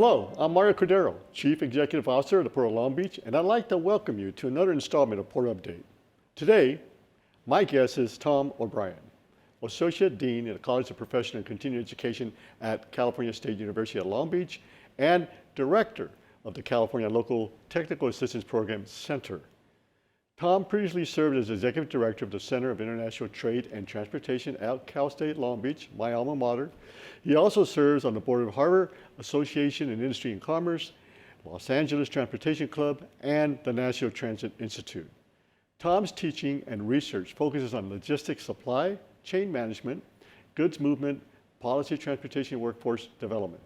Hello, I'm Mario Cordero, Chief Executive Officer of the Port of Long Beach, and I'd like to welcome you to another installment of Port Update. Today, my guest is Tom O'Brien, Associate Dean in the College of Professional and Continuing Education at California State University at Long Beach and Director of the California Local Technical Assistance Program Center. Tom previously served as Executive Director of the Center of International Trade and Transportation at Cal State Long Beach, my alma mater. He also serves on the board of Harbor Association in Industry and Commerce, Los Angeles Transportation Club, and the National Transit Institute. Tom's teaching and research focuses on logistics supply, chain management, goods movement, policy, transportation, and workforce development.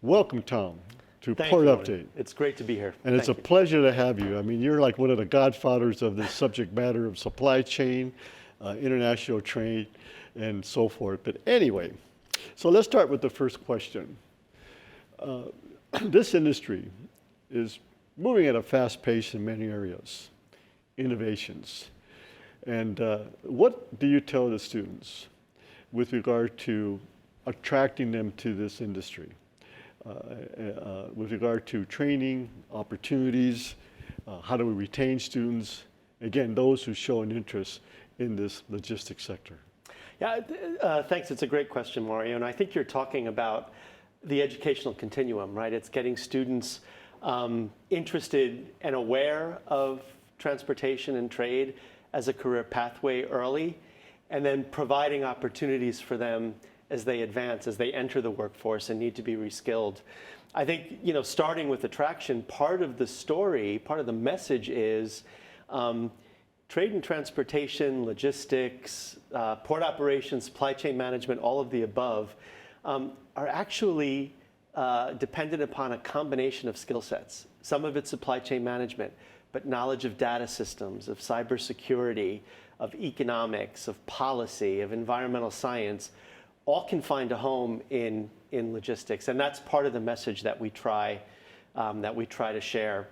Welcome, Tom, to Port Update. It's great to be here. And it's a pleasure to have you. I mean, you're like one of the godfathers of this subject matter of supply chain, international trade, and so forth. But anyway, so let's start with the first question. This industry is moving at a fast pace in many areas, innovations. And what do you tell the students with regard to attracting them to this industry? With regard to training, opportunities, how do we retain students? Again, those who show an interest in this logistics sector. Yeah, thanks. It's a great question, Mario. And I think you're talking about the educational continuum, right? It's getting students interested and aware of transportation and trade as a career pathway early, and then providing opportunities for them as they advance, as they enter the workforce and need to be reskilled. I think, starting with attraction, part of the story, part of the message is trade and transportation, logistics, port operations, supply chain management, all of the above, are actually dependent upon a combination of skill sets. Some of it's supply chain management, but knowledge of data systems, of cybersecurity, of economics, of policy, of environmental science, all can find a home in logistics. And that's part of the message that we try to share.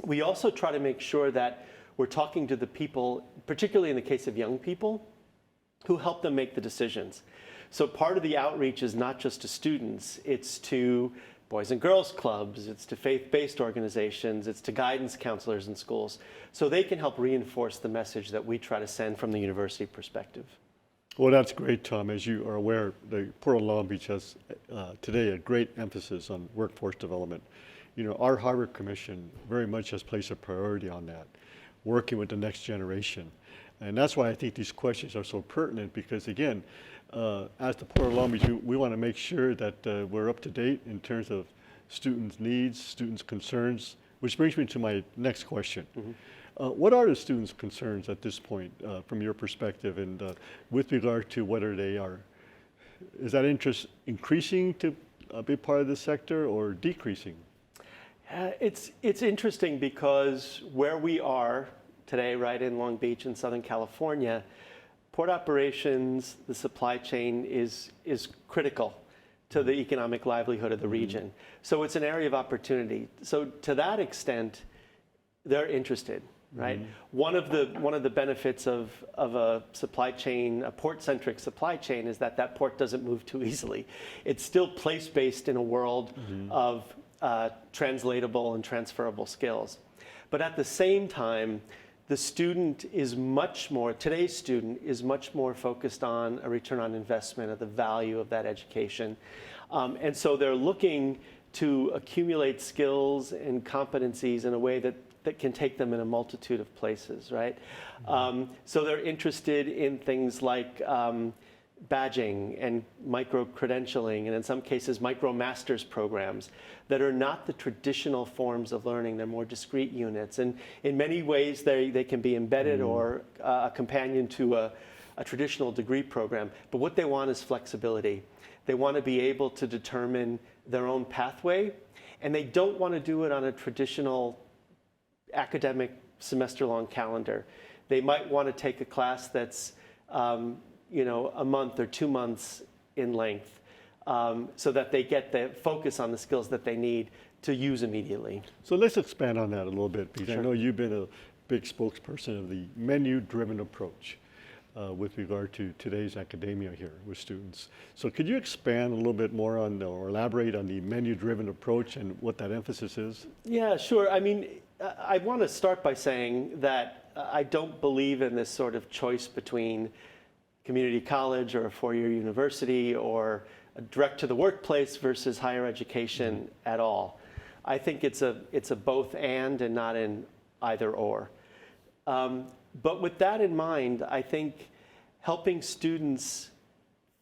We also try to make sure that we're talking to the people, particularly in the case of young people, who help them make the decisions. So part of the outreach is not just to students, it's to Boys and Girls Clubs, it's to faith-based organizations, it's to guidance counselors in schools, so they can help reinforce the message that we try to send from the university perspective. Well, that's great, Tom. As you are aware, the Port of Long Beach has today a great emphasis on workforce development. Our Harbor Commission very much has placed a priority on that, working with the next generation. And that's why I think these questions are so pertinent, because again, as the Port of Long Beach, we want to make sure that we're up to date in terms of students' needs, students' concerns, which brings me to my next question. Mm-hmm. What are the students' concerns at this point from your perspective, and with regard to whether is that interest increasing to be part of the sector or decreasing? It's interesting because where we are today, right in Long Beach in Southern California, port operations, the supply chain is critical to the economic livelihood of the region. Mm-hmm. So it's an area of opportunity. So to that extent, they're interested. Right. Mm-hmm. One of the benefits of a supply chain, a port-centric supply chain, is that port doesn't move too easily. It's still place-based in a world mm-hmm. of translatable and transferable skills. But at the same time, today's student is much more focused on a return on investment of the value of that education. And so they're looking to accumulate skills and competencies in a way that can take them in a multitude of places, right? Mm-hmm. So they're interested in things like badging and micro-credentialing, and in some cases, micro-master's programs that are not the traditional forms of learning. They're more discrete units. And in many ways, they can be embedded mm-hmm. or a companion to a traditional degree program. But what they want is flexibility. They want to be able to determine their own pathway, and they don't want to do it on a traditional academic semester-long calendar. They might want to take a class that's a month or 2 months in length, so that they get the focus on the skills that they need to use immediately. So let's expand on that a little bit, because Sure. I know you've been a big spokesperson of the menu-driven approach. with regard to today's academia here with students. So could you expand a little bit more on or elaborate on the menu-driven approach and what that emphasis is? Yeah, sure. I mean, I want to start by saying that I don't believe in this sort of choice between community college or a four-year university or a direct to the workplace versus higher education at all. I think it's a both and not an either or. But with that in mind, I think helping students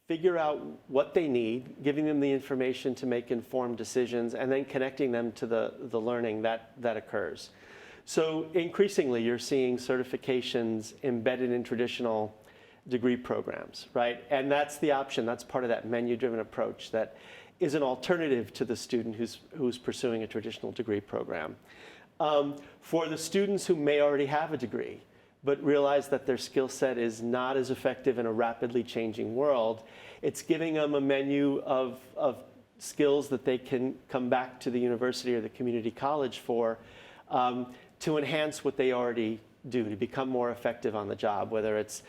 figure out what they need, giving them the information to make informed decisions, and then connecting them to the learning that occurs. So increasingly, you're seeing certifications embedded in traditional degree programs, right? And that's the option. That's part of that menu-driven approach that is an alternative to the student who's pursuing a traditional degree program. For the students who may already have a degree, but realize that their skill set is not as effective in a rapidly changing world, it's giving them a menu of skills that they can come back to the university or the community college for to enhance what they already do, to become more effective on the job, whether it's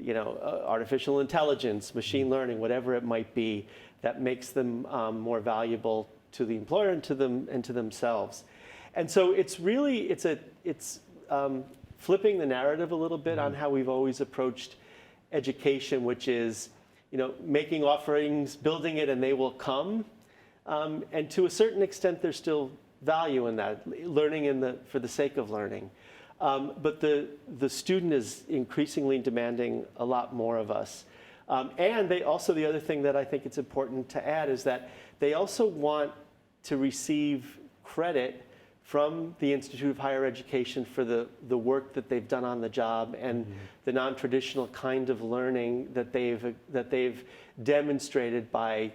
artificial intelligence, machine learning, whatever it might be, that makes them more valuable to the employer and to themselves. And so it's really, it's flipping the narrative a little bit on how we've always approached education, which is, making offerings, building it, and they will come. And to a certain extent, there's still value in that, learning for the sake of learning. But the student is increasingly demanding a lot more of us. And they also, the other thing that I think it's important to add is that they also want to receive credit from the Institute of Higher Education for the work that they've done on the job and the non-traditional kind of learning that they've demonstrated by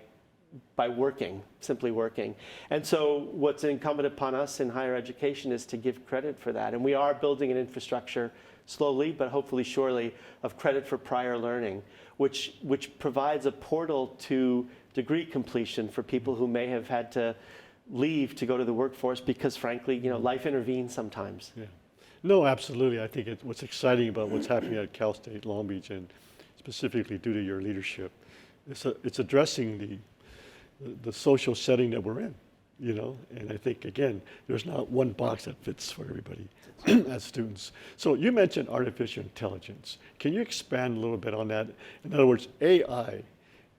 simply working. And so what's incumbent upon us in higher education is to give credit for that. And we are building an infrastructure slowly, but hopefully surely, of credit for prior learning, which provides a portal to degree completion for people who may have had to leave to go to the workforce because, frankly, life intervenes sometimes. Yeah. No, absolutely. I think what's exciting about what's happening at Cal State Long Beach, and specifically due to your leadership, it's addressing the social setting that we're in, and I think, again, there's not one box that fits for everybody as students. So you mentioned artificial intelligence. Can you expand a little bit on that? In other words, AI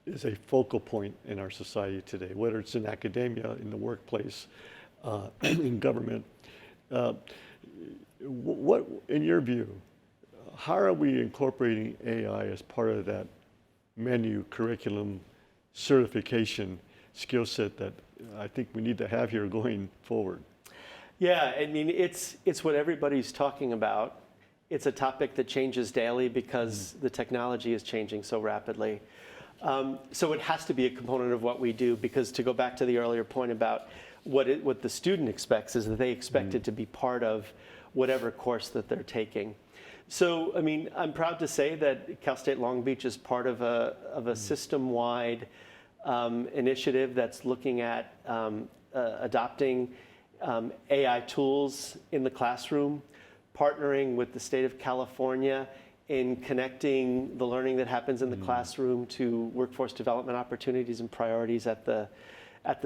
is a focal point in our society today, whether it's in academia, in the workplace, in government. What, in your view, how are we incorporating AI as part of that menu, curriculum, certification skill set that I think we need to have here going forward? Yeah, I mean, it's what everybody's talking about. It's a topic that changes daily because the technology is changing so rapidly. So it has to be a component of what we do, because to go back to the earlier point about what the student expects is that they expect it to be part of whatever course that they're taking. So, I mean, I'm proud to say that Cal State Long Beach is part of a system-wide initiative that's looking at adopting AI tools in the classroom, partnering with the state of California in connecting the learning that happens in the classroom to workforce development opportunities and priorities at the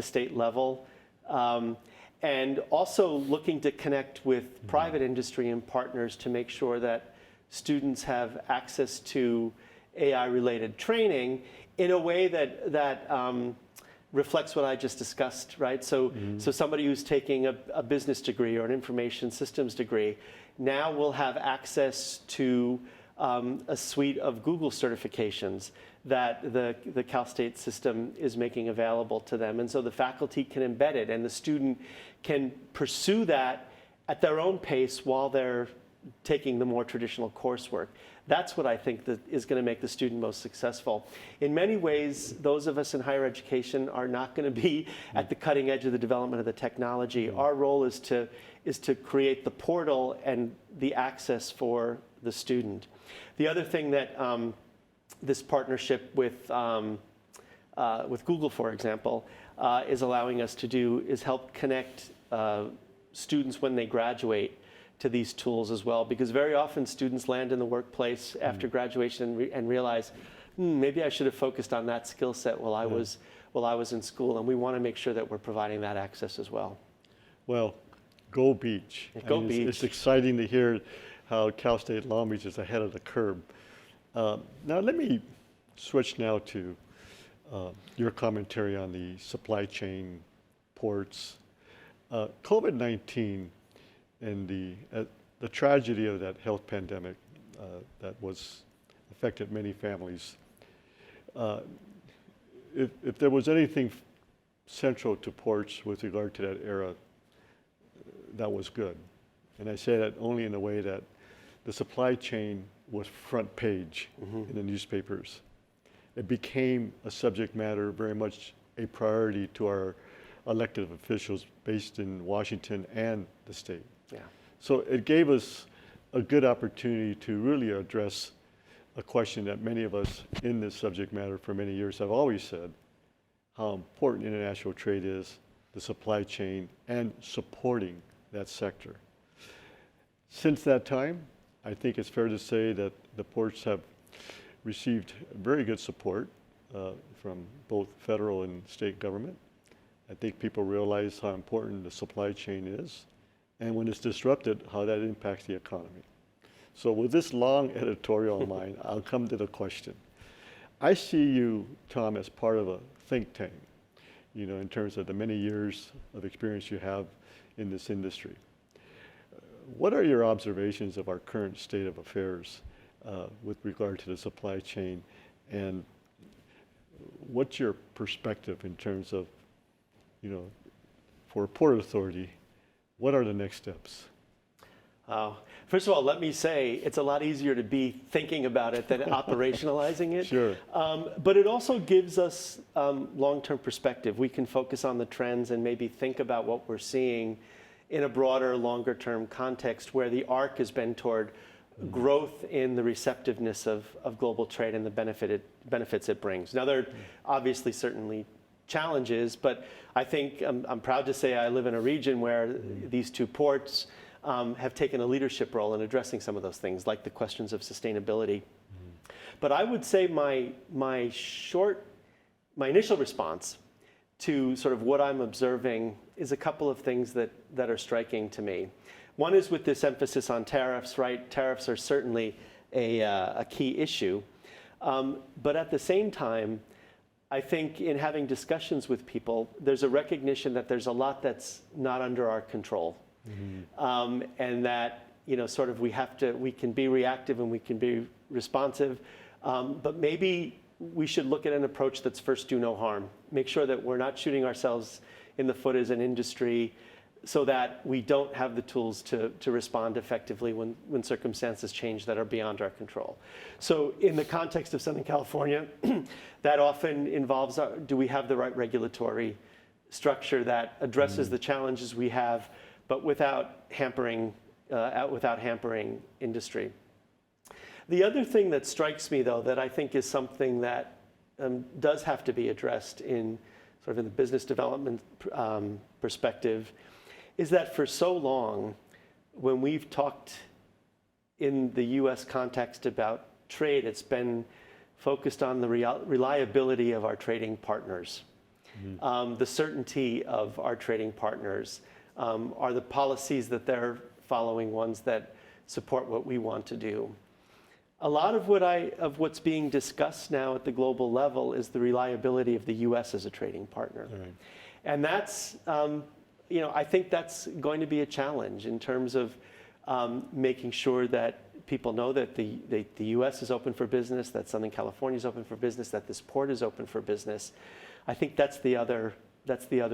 state level. And also looking to connect with private industry and partners to make sure that students have access to AI-related training in a way that reflects what I just discussed, right? So somebody who's taking a business degree or an information systems degree now will have access to a suite of Google certifications that the Cal State system is making available to them. And so the faculty can embed it, and the student can pursue that at their own pace while they're taking the more traditional coursework. That's what I think that is going to make the student most successful. In many ways, those of us in higher education are not going to be at the cutting edge of the development of the technology. Our role is to create the portal and the access for the student. The other thing that this partnership with Google, for example, is allowing us to do is help connect students when they graduate to these tools as well, because very often students land in the workplace after graduation and realize, maybe I should have focused on that skill set while I was in school, and we want to make sure that we're providing that access as well. Well, go Beach. Go Beach. It's exciting to hear how Cal State Long Beach is ahead of the curve. Now let me switch now to your commentary on the supply chain, ports. COVID-19 and the tragedy of that health pandemic that was affected many families. If there was anything central to ports with regard to that era, that was good. And I say that only in a way that the supply chain was front page in the newspapers. It became a subject matter, very much a priority to our elected officials based in Washington and the state. Yeah. So it gave us a good opportunity to really address a question that many of us in this subject matter for many years have always said, how important international trade is, the supply chain, and supporting that sector. Since that time, I think it's fair to say that the ports have received very good support from both federal and state government. I think people realize how important the supply chain is, and when it's disrupted, how that impacts the economy. So with this long editorial of mine, I'll come to the question. I see you, Tom, as part of a think tank, you know, in terms of the many years of experience you have in this industry. What are your observations of our current state of affairs with regard to the supply chain, and what's your perspective in terms of, you know, for a Port Authority, what are the next steps? First of all, let me say it's a lot easier to be thinking about it than operationalizing it. Sure. But it also gives us long-term perspective. We can focus on the trends and maybe think about what we're seeing in a broader, longer-term context where the arc has been toward growth in the receptiveness of global trade and the benefits it brings. Now, there are obviously certainly challenges, but I think I'm proud to say I live in a region where these two ports have taken a leadership role in addressing some of those things, like the questions of sustainability. But I would say my initial response to sort of what I'm observing is a couple of things that are striking to me. One is with this emphasis on tariffs, right? Tariffs are certainly a key issue. But at the same time, I think in having discussions with people, there's a recognition that there's a lot that's not under our control. And that, you know, sort of we can be reactive and we can be responsive, but maybe we should look at an approach that's first do no harm. Make sure that we're not shooting ourselves in the foot as an industry so that we don't have the tools to respond effectively when circumstances change that are beyond our control. So in the context of Southern California, that often involves, do we have the right regulatory structure that addresses the challenges we have, but without hampering industry. The other thing that strikes me, though, that I think is something that does have to be addressed in sort of in the business development perspective, is that for so long, when we've talked in the U.S. context about trade, it's been focused on the reliability of our trading partners, the certainty of our trading partners. Are the policies that they're following ones that support what we want to do? A lot of what's being discussed now at the global level is the reliability of the U.S. as a trading partner. Right. And that's, you know, I think that's going to be a challenge in terms of making sure that people know that the U.S. is open for business, that Southern California is open for business, that this port is open for business. I think that's the other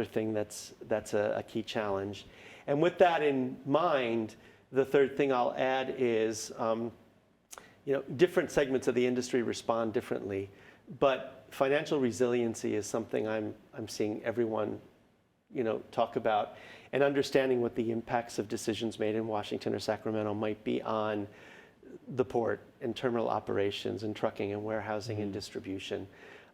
thing that's a key challenge. And with that in mind, the third thing I'll add is, you know, different segments of the industry respond differently, but financial resiliency is something I'm seeing everyone, you know, talk about, and understanding what the impacts of decisions made in Washington or Sacramento might be on the port and terminal operations and trucking and warehousing and distribution.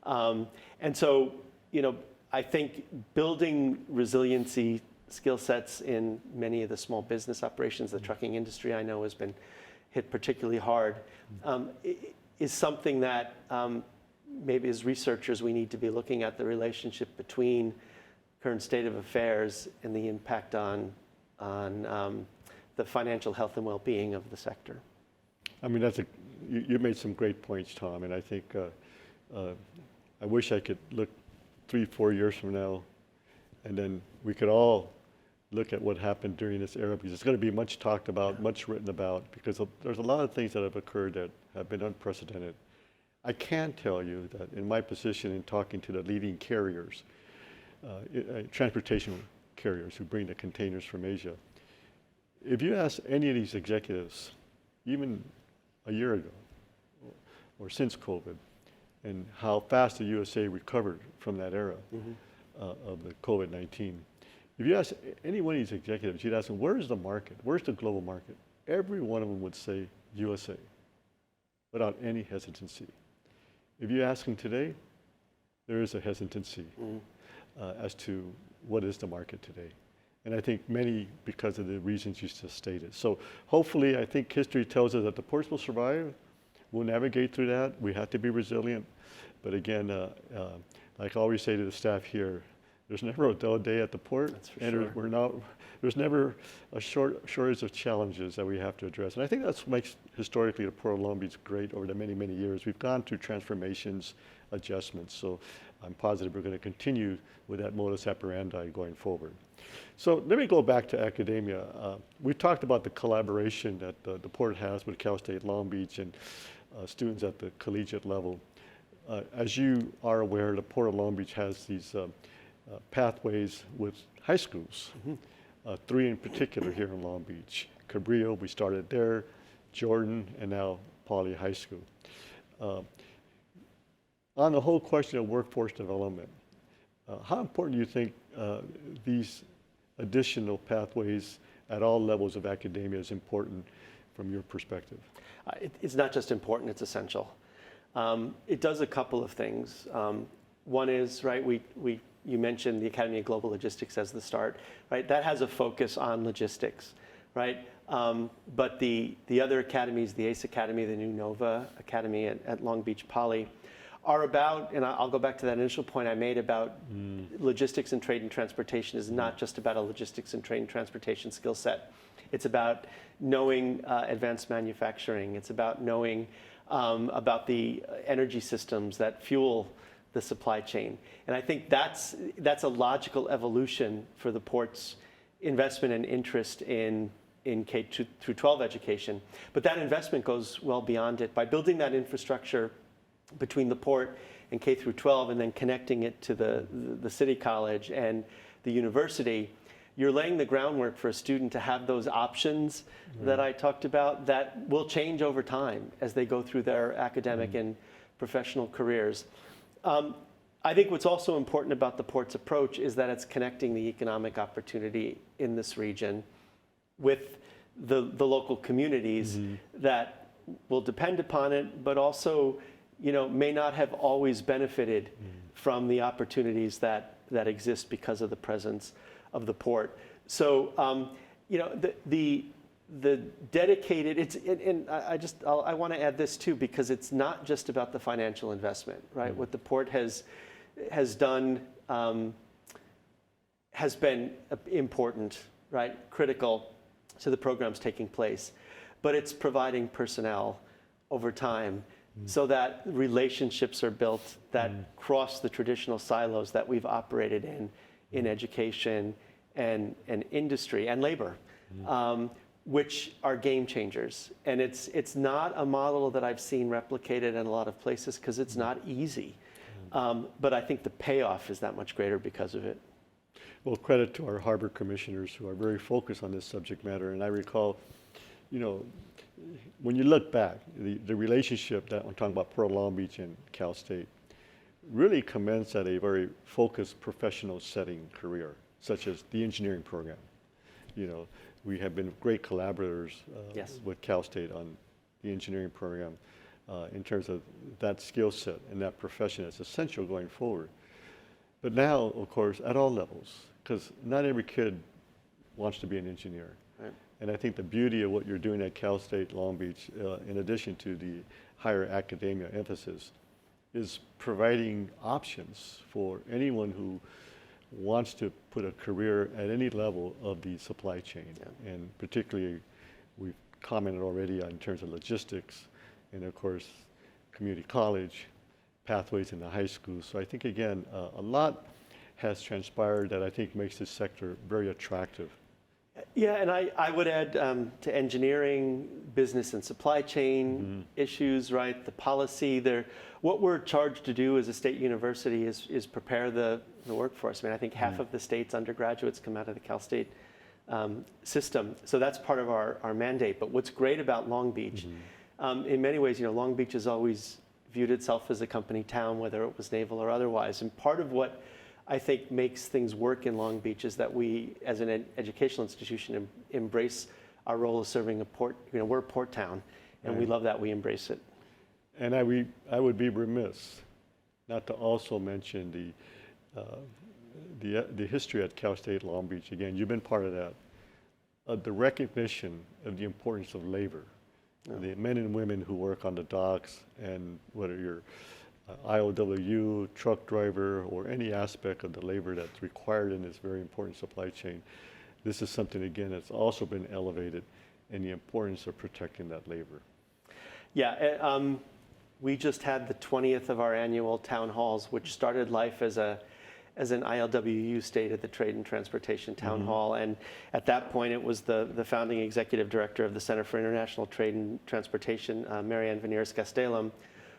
And so, you know, I think building resiliency skill sets in many of the small business operations. The trucking industry, I know, has been hit particularly hard, is something that maybe as researchers we need to be looking at the relationship between current state of affairs and the impact on the financial health and well-being of the sector. I mean, you made some great points, Tom, and I think I wish I could look 3-4 years from now, and then we could all look at what happened during this era, because it's going to be much talked about, much written about, because there's a lot of things that have occurred that have been unprecedented. I can tell you that in my position in talking to the leading carriers, transportation carriers who bring the containers from Asia, if you ask any of these executives, even a year ago or since COVID, and how fast the USA recovered from that era of the COVID-19, if you ask any one of these executives, you'd ask them, where's the market? Where's the global market? Every one of them would say USA, without any hesitancy. If you ask them today, there is a hesitancy as to what is the market today. And I think many, because of the reasons you just stated. So hopefully, I think history tells us that the ports will survive. We'll navigate through that. We have to be resilient. But again, like I always say to the staff here, there's never a dull day at the port. That's for and sure. There's never a shortage of challenges that we have to address. And I think that's what makes historically the Port of Long Beach great over the many, many years. We've gone through transformations, adjustments. So I'm positive we're going to continue with that modus operandi going forward. So let me go back to academia. We talked about the collaboration that the Port has with Cal State Long Beach and students at the collegiate level. As you are aware, the Port of Long Beach has these pathways with high schools, 3 in particular here in Long Beach. Cabrillo, we started there, Jordan, and now Pauley High School. On the whole question of workforce development, how important do you think these additional pathways at all levels of academia is important from your perspective? It's not just important, it's essential. It does a couple of things. One is, right, you mentioned the Academy of Global Logistics as the start, right? That has a focus on logistics, right? But the other academies, the ACE Academy, the New Nova Academy at Long Beach Poly, are about, and I'll go back to that initial point I made about logistics and trade and transportation is not just about a logistics and trade and transportation skill set. It's about knowing advanced manufacturing. It's about knowing about the energy systems that fuel the supply chain. And I think that's a logical evolution for the port's investment and interest in K through 12 education. But that investment goes well beyond it. By building that infrastructure between the port and K through 12 and then connecting it to the city college and the university, you're laying the groundwork for a student to have those options that I talked about that will change over time as they go through their academic and professional careers. I think what's also important about the port's approach is that it's connecting the economic opportunity in this region with the local communities that will depend upon it, but also may not have always benefited from the opportunities that exist because of the presence of the port. So, the dedicated, I want to add this too, because it's not just about the financial investment, right? What the port has done has been important, right? Critical to the programs taking place, but it's providing personnel over time so that relationships are built that cross the traditional silos that we've operated in education and industry and labor, which are game changers. And it's not a model that I've seen replicated in a lot of places because it's not easy. But I think the payoff is that much greater because of it. Well, credit to our harbor commissioners who are very focused on this subject matter. And I recall, when you look back, the relationship that I'm talking about Port of Long Beach and Cal State really commenced at a very focused professional setting career, such as the engineering program. We have been great collaborators with Cal State on the engineering program in terms of that skill set and that profession. It's essential going forward. But now, of course, at all levels, because not every kid wants to be an engineer. Right. And I think the beauty of what you're doing at Cal State Long Beach, in addition to the higher academia emphasis, is providing options for anyone who wants to put a career at any level of the supply chain. Yeah. And particularly, we've commented already in terms of logistics, and of course, community college, pathways in the high school. So I think, again, a lot has transpired that I think makes this sector very attractive. Yeah, and I would add to engineering, business and supply chain issues, right? The policy there. What we're charged to do as a state university is prepare the workforce. I mean, I think half of the state's undergraduates come out of the Cal State system. So that's part of our mandate. But what's great about Long Beach, in many ways, Long Beach has always viewed itself as a company town, whether it was naval or otherwise. And part of what I think makes things work in Long Beach is that we, as an educational institution, embrace our role of serving a port. We're a port town, and we love that. We embrace it. And I would be remiss not to also mention the history at Cal State Long Beach. Again, you've been part of that. The recognition of the importance of labor. The men and women who work on the docks, and whether you're IOW, truck driver, or any aspect of the labor that's required in this very important supply chain. This is something, again, that's also been elevated in the importance of protecting that labor. Yeah, we just had the 20th of our annual town halls, which started life as an ILWU state at the Trade and Transportation Town Hall. And at that point, it was the founding executive director of the Center for International Trade and Transportation, Marianne Veneers-Gastelum,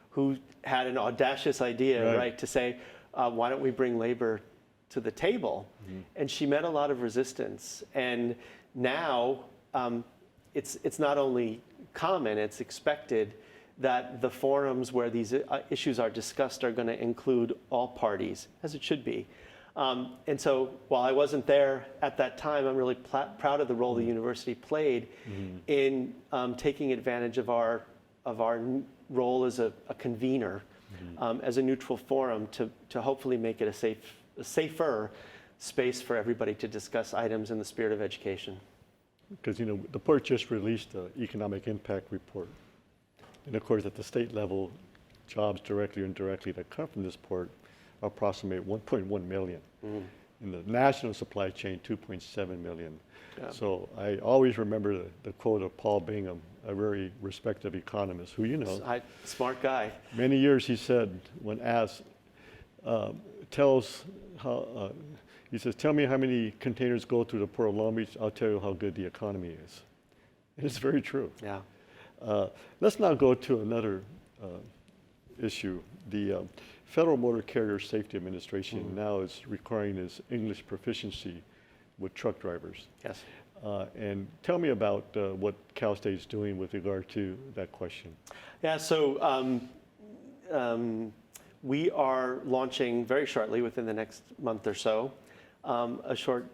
who had an audacious idea, right, to say, why don't we bring labor to the table? And she met a lot of resistance. And now it's not only common, it's expected that the forums where these issues are discussed are going to include all parties, as it should be. And so while I wasn't there at that time, I'm really proud of the role the university played in taking advantage of our role as a convener, as a neutral forum to hopefully make it a safer space for everybody to discuss items in the spirit of education. Because, the port just released an economic impact report. And of course, at the state level, jobs directly or indirectly that come from this port approximate 1.1 million. In the national supply chain, 2.7 million. Yeah. So I always remember the quote of Paul Bingham, a very respected economist who smart guy. Many years he said, when asked, he says, tell me how many containers go through the Port of Long Beach, I'll tell you how good the economy is. And it's very true. Yeah. Let's now go to another issue. The Federal Motor Carrier Safety Administration now is requiring this English proficiency with truck drivers. Yes. And tell me about what Cal State is doing with regard to that question. Yeah, so we are launching very shortly, within the next month or so, a short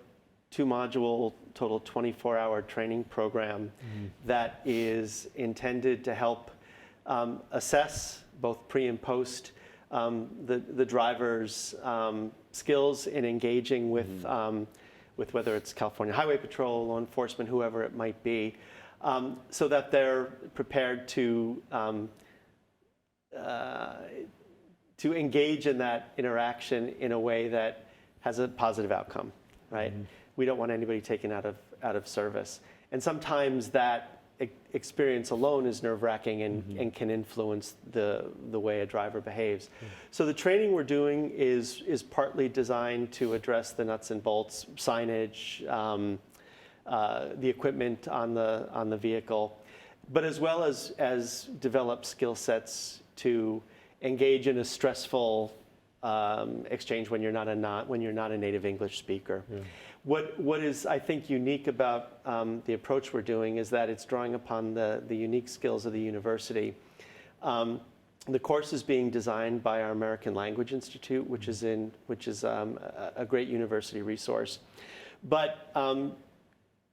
2-module, total 24-hour training program that is intended to help assess both pre and post the driver's skills in engaging with whether it's California Highway Patrol, law enforcement, whoever it might be, so that they're prepared to engage in that interaction in a way that has a positive outcome, right? We don't want anybody taken out of service. And sometimes that experience alone is nerve-wracking and can influence the way a driver behaves. So the training we're doing is partly designed to address the nuts and bolts, signage, the equipment on the vehicle, but as well as develop skill sets to engage in a stressful exchange when you're not a native English speaker. Yeah. What is, I think, unique about the approach we're doing is that it's drawing upon the unique skills of the university. The course is being designed by our American Language Institute, which is a great university resource. But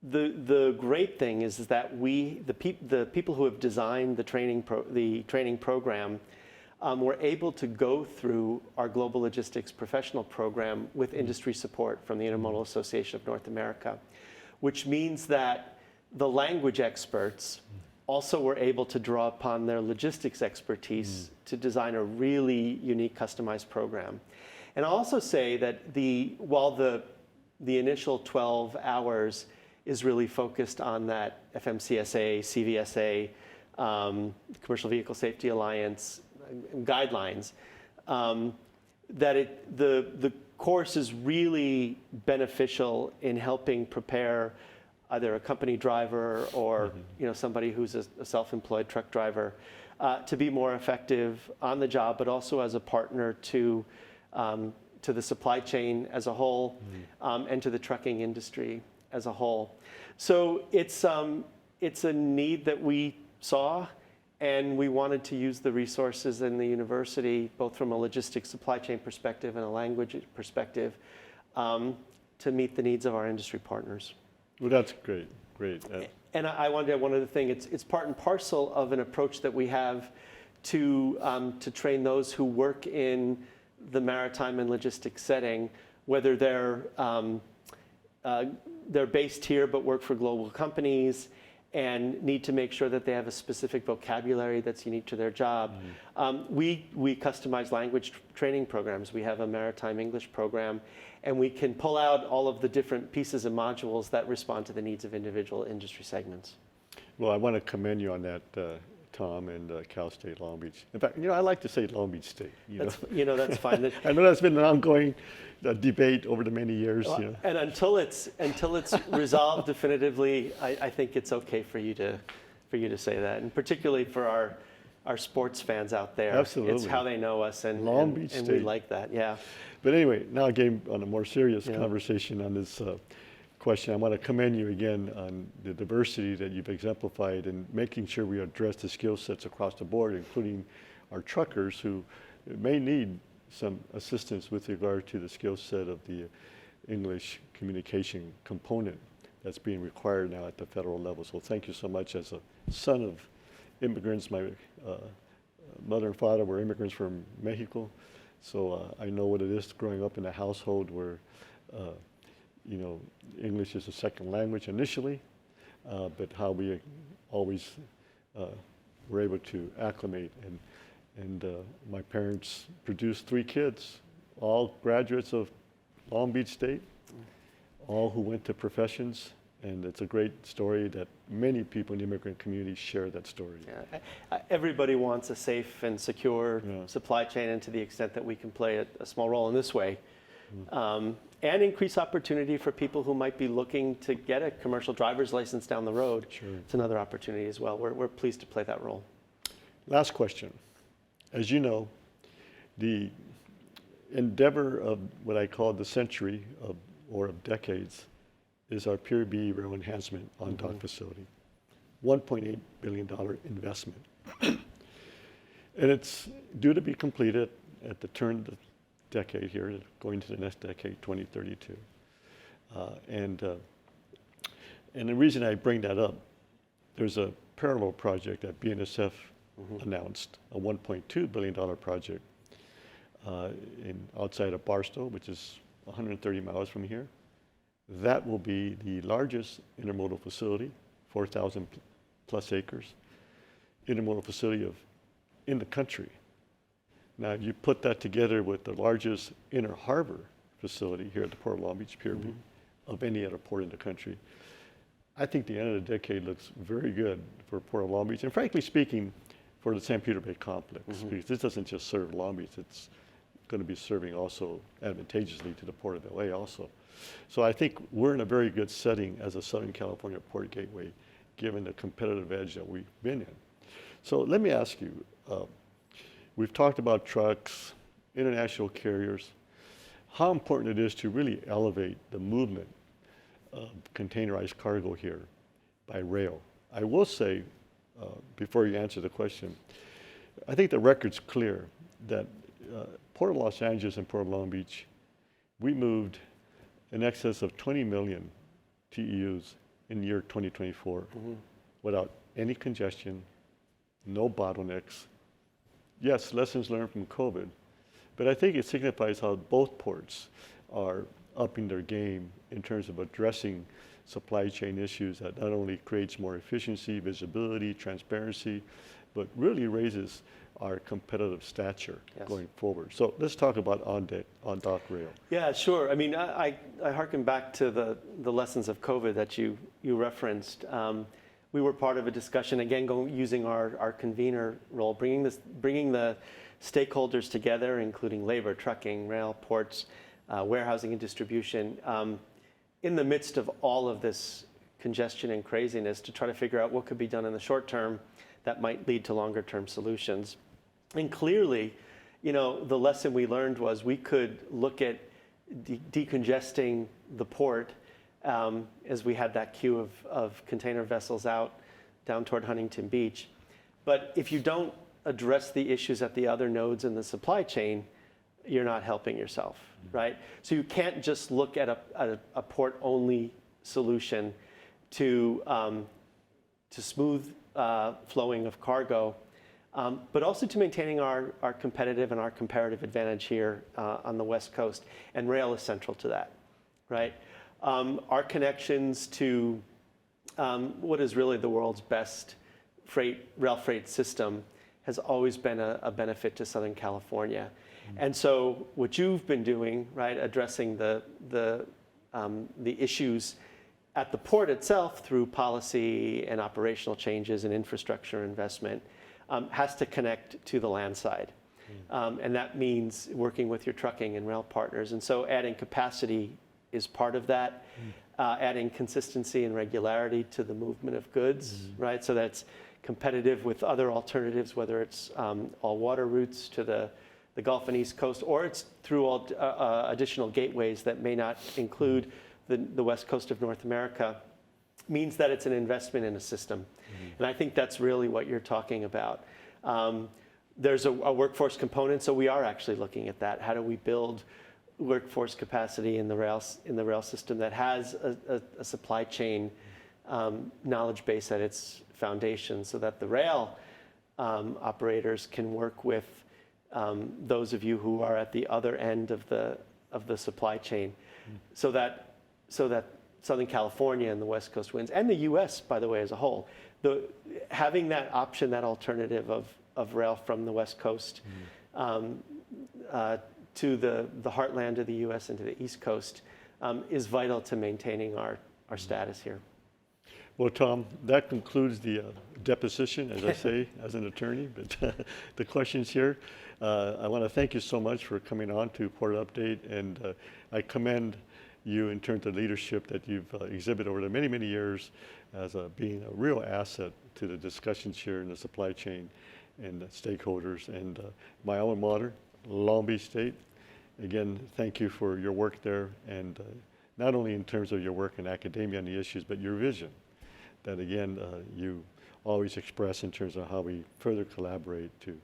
the great thing is that the people who have designed the training program were able to go through our Global Logistics Professional Program with industry support from the Intermodal Association of North America, which means that the language experts also were able to draw upon their logistics expertise to design a really unique customized program. And I'll also say that while the initial 12 hours is really focused on that FMCSA, CVSA, Commercial Vehicle Safety Alliance guidelines, that the course is really beneficial in helping prepare either a company driver or somebody who's a self-employed truck driver to be more effective on the job, but also as a partner to the supply chain as a whole and to the trucking industry as a whole. So it's a need that we saw, and we wanted to use the resources in the university, both from a logistics supply chain perspective and a language perspective, to meet the needs of our industry partners. Well, that's great. And I wanted to add one other thing. It's part and parcel of an approach that we have to train those who work in the maritime and logistics setting, whether they're based here but work for global companies and need to make sure that they have a specific vocabulary that's unique to their job. We customize language training programs. We have a maritime English program, and we can pull out all of the different pieces and modules that respond to the needs of individual industry segments. Well, I want to commend you on that, Tom, and Cal State Long Beach. In fact, I like to say Long Beach State. That's fine. I know that's been an ongoing debate over the many years. And until it's resolved definitively, I think it's okay for you to say that, and particularly for our sports fans out there. Absolutely, it's how they know us, and Long Beach and State. We like that. Yeah. But anyway, now again on a more serious conversation on this question, I want to commend you again on the diversity that you've exemplified in making sure we address the skill sets across the board, including our truckers who may need some assistance with regard to the skill set of the English communication component that's being required now at the federal level. So thank you so much. As a son of immigrants, my mother and father were immigrants from Mexico, so I know what it is growing up in a household where English is a second language initially, but how we always were able to acclimate. And my parents produced 3 kids, all graduates of Long Beach State, all who went to professions. And it's a great story that many people in the immigrant community share that story. Yeah. Everybody wants a safe and secure supply chain, and to the extent that we can play a small role in this way, and increase opportunity for people who might be looking to get a commercial driver's license down the road. Sure. It's another opportunity as well. We're pleased to play that role. Last question. As you know, the endeavor of what I call the century or of decades is our Pier B rail enhancement on dock facility. $1.8 billion investment. And it's due to be completed at the turn of the decade here, going to the next decade, 2032. And the reason I bring that up, there's a parallel project that BNSF announced, a $1.2 billion project outside of Barstow, which is 130 miles from here. That will be the largest intermodal facility, 4,000 plus acres, intermodal facility in the country. Now, you put that together with the largest inner harbor facility here at the Port of Long Beach, Pier B, of any other port in the country. I think the end of the decade looks very good for Port of Long Beach, and frankly speaking, for the San Pedro Bay complex, because this doesn't just serve Long Beach, it's going to be serving also advantageously to the Port of LA also. So I think we're in a very good setting as a Southern California port gateway, given the competitive edge that we've been in. So let me ask you, we've talked about trucks, international carriers, how important it is to really elevate the movement of containerized cargo here by rail. I will say, before you answer the question, I think the record's clear that Port of Los Angeles and Port of Long Beach, we moved in excess of 20 million TEUs in the year 2024 without any congestion, no bottlenecks. Yes, lessons learned from COVID, but I think it signifies how both ports are upping their game in terms of addressing supply chain issues that not only creates more efficiency, visibility, transparency, but really raises our competitive stature going forward. So let's talk about on-dock rail. Yeah, sure. I mean, I harken back to the lessons of COVID that you referenced. We were part of a discussion, again, using our convener role, bringing the stakeholders together, including labor, trucking, rail, ports, warehousing and distribution, in the midst of all of this congestion and craziness to try to figure out what could be done in the short term that might lead to longer term solutions. And clearly, the lesson we learned was we could look at decongesting the port as we had that queue of container vessels out down toward Huntington Beach. But if you don't address the issues at the other nodes in the supply chain, you're not helping yourself, right? So you can't just look at a port-only solution to smooth flowing of cargo, but also to maintaining our competitive and our comparative advantage here on the West Coast. And rail is central to that, right? Our connections to what is really the world's best rail freight system has always been a benefit to Southern California. And so what you've been doing, right, addressing the issues at the port itself through policy and operational changes and infrastructure investment, has to connect to the land side. And that means working with your trucking and rail partners. And so adding capacity is part of that, adding consistency and regularity to the movement of goods, right? So that's competitive with other alternatives, whether it's all water routes to the Gulf and East Coast, or it's through all additional gateways that may not include the West Coast of North America, means that it's an investment in a system. And I think that's really what you're talking about. There's a workforce component, so we are actually looking at that. How do we build workforce capacity in the rail system that has a supply chain knowledge base at its foundation, so that the rail operators can work with those of you who are at the other end of the supply chain, so that Southern California and the West Coast wins, and the U.S., by the way, as a whole. Having that option, that alternative of rail from the West Coast to the heartland of the U.S. and to the East Coast is vital to maintaining our status here. Well, Tom, that concludes the deposition, as I say, as an attorney. But the questions here, I want to thank you so much for coming on to Port Update, and I commend you in terms of leadership that you've exhibited over the many, many years as being a real asset to the discussions here in the supply chain and the stakeholders. And my alma mater, Long Beach State, again, thank you for your work there, and not only in terms of your work in academia and the issues, but your vision that, again, you always express in terms of how we further collaborate to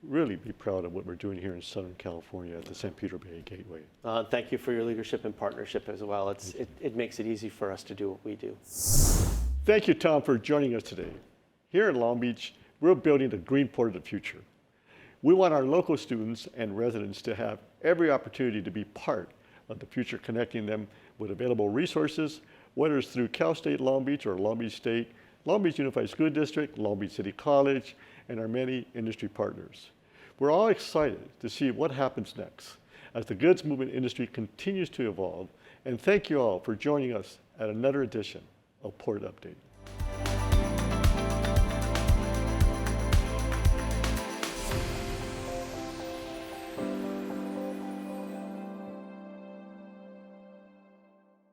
really be proud of what we're doing here in Southern California at the San Pedro Bay Gateway. Thank you for your leadership and partnership as well. It makes it easy for us to do what we do. Thank you, Tom, for joining us today. Here in Long Beach, we're building the green port of the future. We want our local students and residents to have every opportunity to be part of the future, connecting them with available resources, whether it's through Cal State Long Beach or Long Beach State, Long Beach Unified School District, Long Beach City College, and our many industry partners. We're all excited to see what happens next as the goods movement industry continues to evolve, and thank you all for joining us at another edition of Port Update.